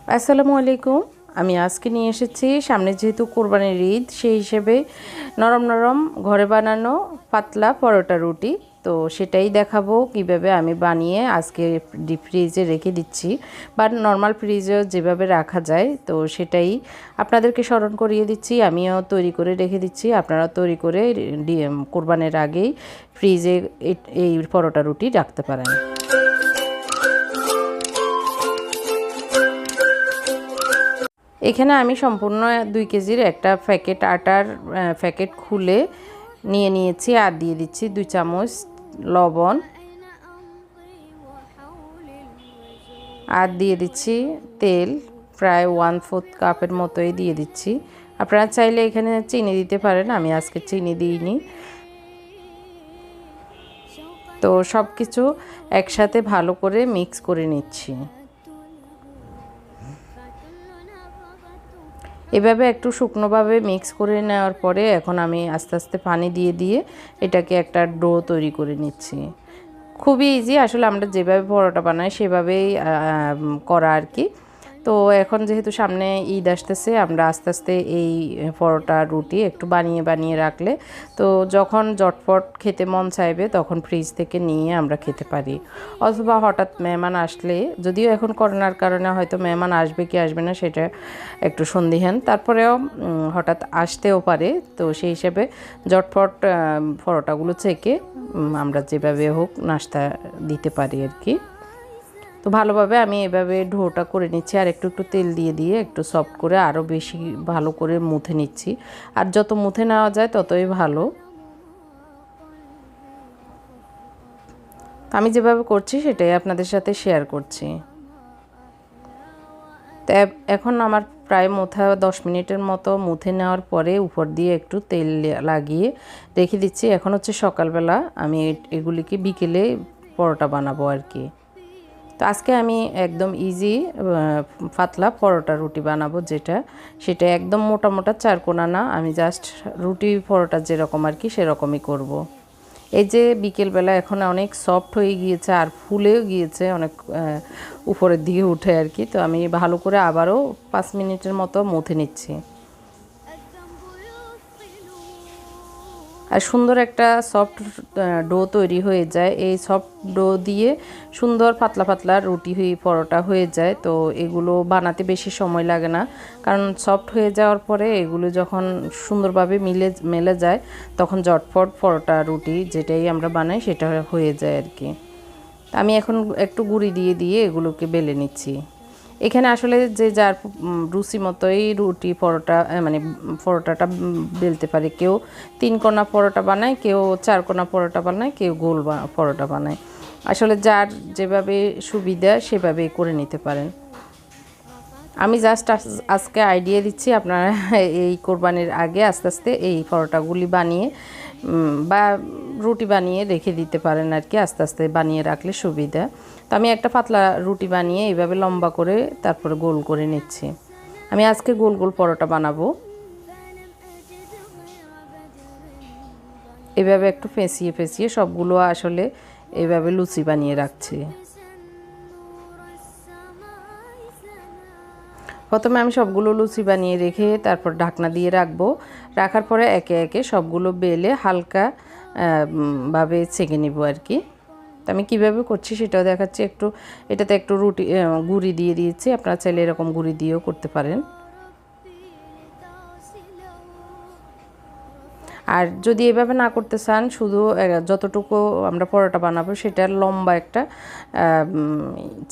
আসসালামু আলাইকুম। আমি আজকে নিয়ে এসেছি সামনে যেহেতু কোরবানির ঈদ, সেই হিসেবে নরম নরম ঘরে বানানো পাতলা পরোটা রুটি। তো সেটাই দেখাবো কিভাবে আমি বানিয়ে আজকে ডিপ ফ্রিজে রেখে দিচ্ছি, বা নর্মাল ফ্রিজেও যেভাবে রাখা যায়, তো সেটাই আপনাদেরকে স্মরণ করিয়ে দিচ্ছি। আমিও তৈরি করে রেখে দিচ্ছি, আপনারা তৈরি করে কোরবানির আগেই ফ্রিজে এই পরোটা রুটি রাখতে পারেন। এখানে আমি সম্পূর্ণ 2 কেজির একটা প্যাকেট আটার প্যাকেট খুলে নিয়ে নিয়েছি, আর দিয়ে দিচ্ছি 2 চামচ লবণ, আর দিয়ে দিচ্ছি তেল প্রায় 1/4 কাপের মতোই দিয়ে দিচ্ছি। আপনারা চাইলে এখানে চিনি দিতে পারেন, আমি আজকে চিনি দিইনি। তো সব কিছু একসাথে ভালো করে মিক্স করে নিচ্ছি। এভাবে একটু শুকনোভাবে মিক্স করে নেওয়ার পরে এখন আমি আস্তে আস্তে পানি দিয়ে দিয়ে এটাকে একটা ডো তৈরি করে নিচ্ছি। খুবই ইজি, আসলে আমরা যেভাবে পরোটা বানাই সেভাবেই করা আর কি। তো এখন যেহেতু সামনে ঈদ আসতেছে, আমরা আস্তে আস্তে এই পরোটা রুটি একটু বানিয়ে বানিয়ে রাখলে তো যখন জটপট খেতে মন চাইবে তখন ফ্রিজ থেকে নিয়ে আমরা খেতে পারি। অথবা হঠাৎ মেহমান আসলে, যদিও এখন করোনার কারণে হয়তো মেহমান আসবে কি আসবে না সেটা একটু সন্দিহান, তারপরেও হঠাৎ আসতেও পারে, তো সেই হিসেবে জটপট পরোটাগুলো চেকে আমরা যেভাবে হোক নাস্তা দিতে পারি আর কি। তো ভালোভাবে আমি এভাবে ডোটা করে নিচ্ছি, আর একটু একটু তেল দিয়ে দিয়ে একটু সফট করে আরও বেশি ভালো করে মুথে নিচ্ছি। আর যত মুথে নেওয়া যায় ততই ভালো। আমি যেভাবে করছি সেটাই আপনাদের সাথে শেয়ার করছি। তো এখন আমার প্রায় মুথা 10 মিনিটের মতো মুথে নেওয়ার পরে উপর দিয়ে একটু তেল লাগিয়ে রেখে দিচ্ছি। এখন হচ্ছে সকালবেলা, আমি এগুলিকে বিকেলে পরোটা বানাবো আর কি। তো আজকে আমি একদম ইজি পাতলা পরোটা রুটি বানাবো, সেটা একদম মোটা মোটা চারকোনা না, আমি জাস্ট রুটি পরোটা যেরকম আর কি সেরকমই করব। এই যে বিকেলবেলা এখন অনেক সফট হয়ে গিয়েছে আর ফুলেও গিয়েছে অনেক উপরের দিকে উঠে আর কি। তো আমি ভালো করে আবারও 5 মিনিটের মতো মুথে নিচ্ছি। আর সুন্দর একটা সফট ডো তৈরি হয়ে যায়। এই সফট ডো দিয়ে সুন্দর পাতলা পাতলা রুটি পরোটা হয়ে যায়। তো এগুলো বানাতে বেশি সময় লাগে না, কারণ সফট হয়ে যাওয়ার পরে এগুলো যখন সুন্দরভাবে মেলে যায় তখন ঝটপট পরোটা রুটি যেটাই আমরা বানাই সেটা হয়ে যায় আর কি। আমি এখন একটু গুঁড়ি দিয়ে দিয়ে এগুলোকে বেলে নিচ্ছি। এখানে আসলে যে যার রুচি মতোই রুটি পরোটা মানে পরোটাটা বেলতে পারে। কেউ 3 কোনা পরোটা বানায়, কেউ 4 কোনা পরোটা বানায়, কেউ গোল পরোটা বানায়। আসলে যার যেভাবে সুবিধা সেভাবেই করে নিতে পারেন। আমি জাস্ট আজকে আইডিয়া দিচ্ছি, আপনারা এই কোরবানির আগে আস্তে আস্তে এই পরোটাগুলি বানিয়ে বা রুটি বানিয়ে রেখে দিতে পারেন আর কি, আস্তে আস্তে বানিয়ে রাখলে সুবিধা। তো আমি একটা পাতলা রুটি বানিয়ে এইভাবে লম্বা করে তারপরে গোল করে নিচ্ছি। আমি আজকে গোল গোল পরোটা বানাবো। এভাবে একটু ফেঁসিয়ে ফেঁসিয়ে সবগুলো আসলে এইভাবে লুচি বানিয়ে রাখছি। প্রথমে আমি সবগুলো লুচি বানিয়ে রেখে তারপর ঢাকনা দিয়ে রাখবো। রাখার পরে একে একে সবগুলো বেলে হালকা ভাবে ছেঁকে নিব আর কি। তো আমি কীভাবে করছি সেটাও দেখাচ্ছি। এটাতে একটু গুঁড়ি দিয়ে দিয়েছি, আপনারা চাইলে এরকম গুঁড়ি দিয়েও করতে পারেন। আর যদি এভাবে না করতে চান, শুধু যতটুকু আমরা পরোটা বানাবো সেটার লম্বা একটা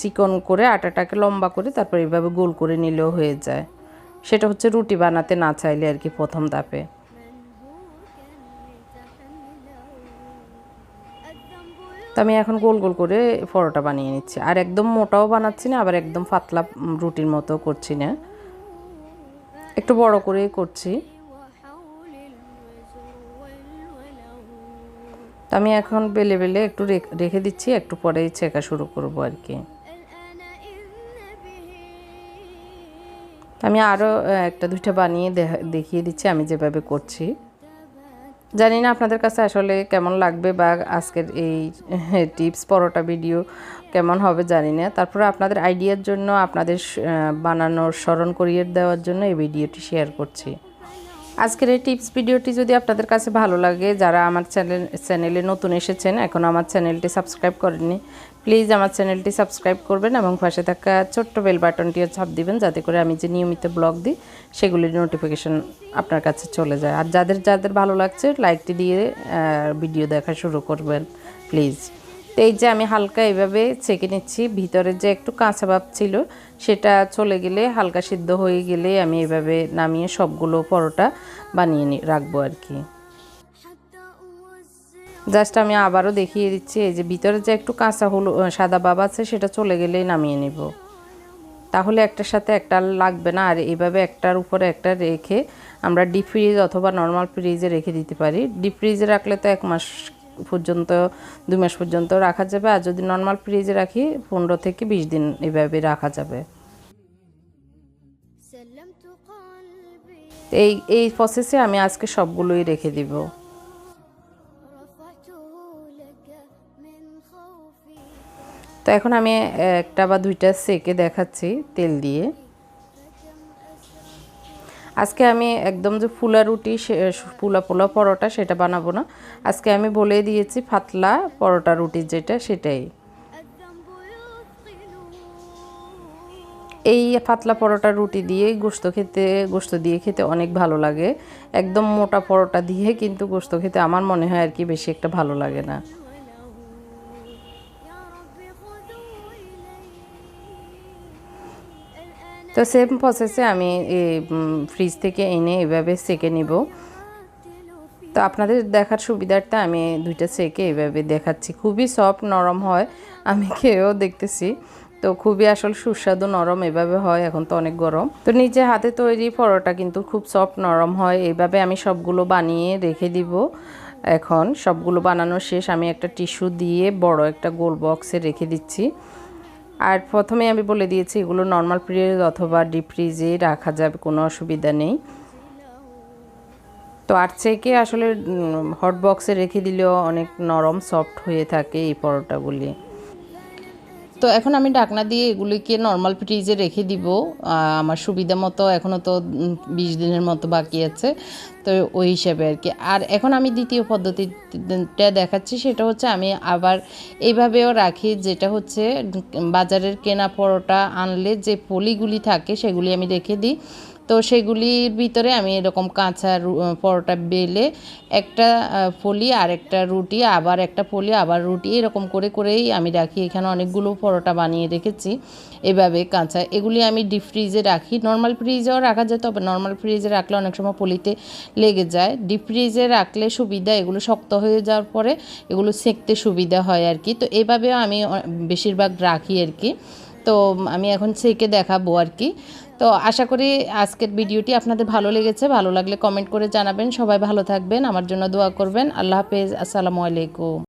চিকন করে আটাটাকে লম্বা করে তারপর এভাবে গোল করে নিলেও হয়ে যায়। সেটা হচ্ছে রুটি বানাতে না চাইলে আর কি প্রথম ধাপে। তো আমি এখন গোল গোল করে পরোটা বানিয়ে নিচ্ছি, আর একদম মোটাও বানাচ্ছি না, আবার একদম পাতলা রুটির মতো করছি না, একটু বড় করেই করছি। তো আমি এখন বেলে বেলে একটু রেখে দিচ্ছি, একটু পরেই ছেঁকা শুরু করব আর কি। আমি আরও একটা দুইটা বানিয়ে দেখিয়ে দিচ্ছি আমি যেভাবে করছি। জানি না আপনাদের কাছে আসলে কেমন লাগবে বা আজকের এই টিপস পরোটা ভিডিও কেমন হবে জানি না। তারপরে আপনাদের আইডিয়ার জন্য, আপনাদের বানানোর স্মরণ করিয়ে দেওয়ার জন্য এই ভিডিওটি শেয়ার করছি। আজকের এই টিপস ভিডিওটি যদি আপনাদের কাছে ভালো লাগে, যারা আমার চ্যানেলে নতুন এসেছেন, এখন আমার চ্যানেলটি সাবস্ক্রাইব করেননি, প্লিজ আমার চ্যানেলটি সাবস্ক্রাইব করবেন এবং পাশে থাকা ছোট্ট বেল বাটনটিও চাপ দিবেন, যাতে করে আমি যে নিয়মিত ব্লগ দিই সেগুলির নোটিফিকেশন আপনার কাছে চলে যায়। আর যাদের যাদের ভালো লাগছে লাইকটি দিয়ে ভিডিও দেখা শুরু করবেন প্লিজ। তো এই যে আমি হালকা এভাবে ছেঁকে নিচ্ছি, ভিতরে যে একটু কাঁচা ভাব ছিল সেটা চলে গেলে, হালকা সিদ্ধ হয়ে গেলে আমি এভাবে নামিয়ে সবগুলো পরোটা বানিয়ে রাখবো আর কি। জাস্ট আমি আবারও দেখিয়ে দিচ্ছি, এই যে ভিতরে যে একটু কাঁচা হলো সাদা ভাব আছে সেটা চলে গেলেই নামিয়ে নিব, তাহলে একটার সাথে একটা লাগবে না। আর এইভাবে একটার উপরে একটা রেখে আমরা ডিপ ফ্রিজ অথবা নর্মাল ফ্রিজে রেখে দিতে পারি। ডিপ ফ্রিজে রাখলে তো 1 মাস পর্যন্ত, 2 মাস পর্যন্ত রাখা যাবে, আর যদি নর্মাল ফ্রিজে রাখি 15 থেকে 20 দিন এভাবে রাখা যাবে। এই প্রসেসে আমি আজকে সবগুলোই রেখে দিব। তো এখন আমি একটা বা দুইটা সেকে দেখাচ্ছি তেল দিয়ে। আজকে আমি একদম যে ফুলা রুটি, ফুলা পোলা পরোটা সেটা বানাবো না। আজকে আমি বলে দিয়েছি পাতলা পরোটা রুটি যেটা, সেটাই। এই পাতলা পরোটা রুটি দিয়ে গোশত দিয়ে খেতে অনেক ভালো লাগে। একদম মোটা পরোটা দিয়ে কিন্তু গোশত খেতে আমার মনে হয় আর কি বেশি একটা ভালো লাগে না। তো সেম প্রসেসে আমি ফ্রিজ থেকে এনে এভাবে সেকে নিব। তো আপনাদের দেখার সুবিধার্থে আমি দুইটা সেকে এভাবে দেখাচ্ছি। খুবই সফট নরম হয়, আমি খেয়েও দেখতেছি। তো খুবই আসলে সুস্বাদু নরম এভাবে হয়। এখন তো অনেক গরম, তো নিজে হাতে তৈরি পরোটা কিন্তু খুব সফট নরম হয়। এইভাবে আমি সবগুলো বানিয়ে রেখে দিব। এখন সবগুলো বানানো শেষ, আমি একটা টিস্যু দিয়ে বড় একটা গোল বক্সে রেখে দিচ্ছি। আর প্রথমে আমি বলে দিয়েছি এগুলো নর্মাল ফ্রিজ অথবা ডিপ ফ্রিজে রাখা যাবে, কোনো অসুবিধা নেই। তো আর থেকে আসলে হট বক্সে রেখে দিলেও অনেক নরম সফট হয়ে থাকে এই পরোটাগুলি। তো এখন আমি ঢাকনা দিয়ে এগুলিকে নর্মাল ফ্রিজে রেখে দিব আমার সুবিধা মতো। এখনও তো 20 দিনের মতো বাকি আছে, তো ওই হিসাবে আর কি। আর এখন আমি দ্বিতীয় পদ্ধতিটা দেখাচ্ছি, সেটা হচ্ছে আমি আবার এইভাবেও রাখি, যেটা হচ্ছে বাজারের কেনা পরোটা আনলে যে পলিগুলি থাকে সেগুলি আমি রেখে দিই। তো সেগুলির ভিতরে আমি এরকম কাঁচা পরোটা বেলে একটা ফলি আর একটা রুটি, আবার একটা ফলি, আবার রুটি, এরকম করেই আমি রাখি। এখানে অনেকগুলো পরোটা বানিয়ে রেখেছি এভাবে কাঁচা। এগুলি আমি ডিপ ফ্রিজে রাখি, নর্মাল ফ্রিজেও রাখা যায়, তবে নর্মাল ফ্রিজে রাখলে অনেক সময় পলিতে লেগে যায়। ডিপ ফ্রিজে রাখলে সুবিধা, এগুলো শক্ত হয়ে যাওয়ার পরে এগুলো সেঁকতে সুবিধা হয় আর কি। তো এভাবেও আমি বেশিরভাগ রাখি আর কি। তো আমি এখন সেঁকে দেখাবো আর কি। তো আশা করি আজকের ভিডিওটি আপনাদের ভালো লেগেছে। ভালো লাগলে কমেন্ট করে জানাবেন। সবাই ভালো থাকবেন, আমার জন্য দোয়া করবেন। আল্লাহ হাফেজ, আসসালামু আলাইকুম।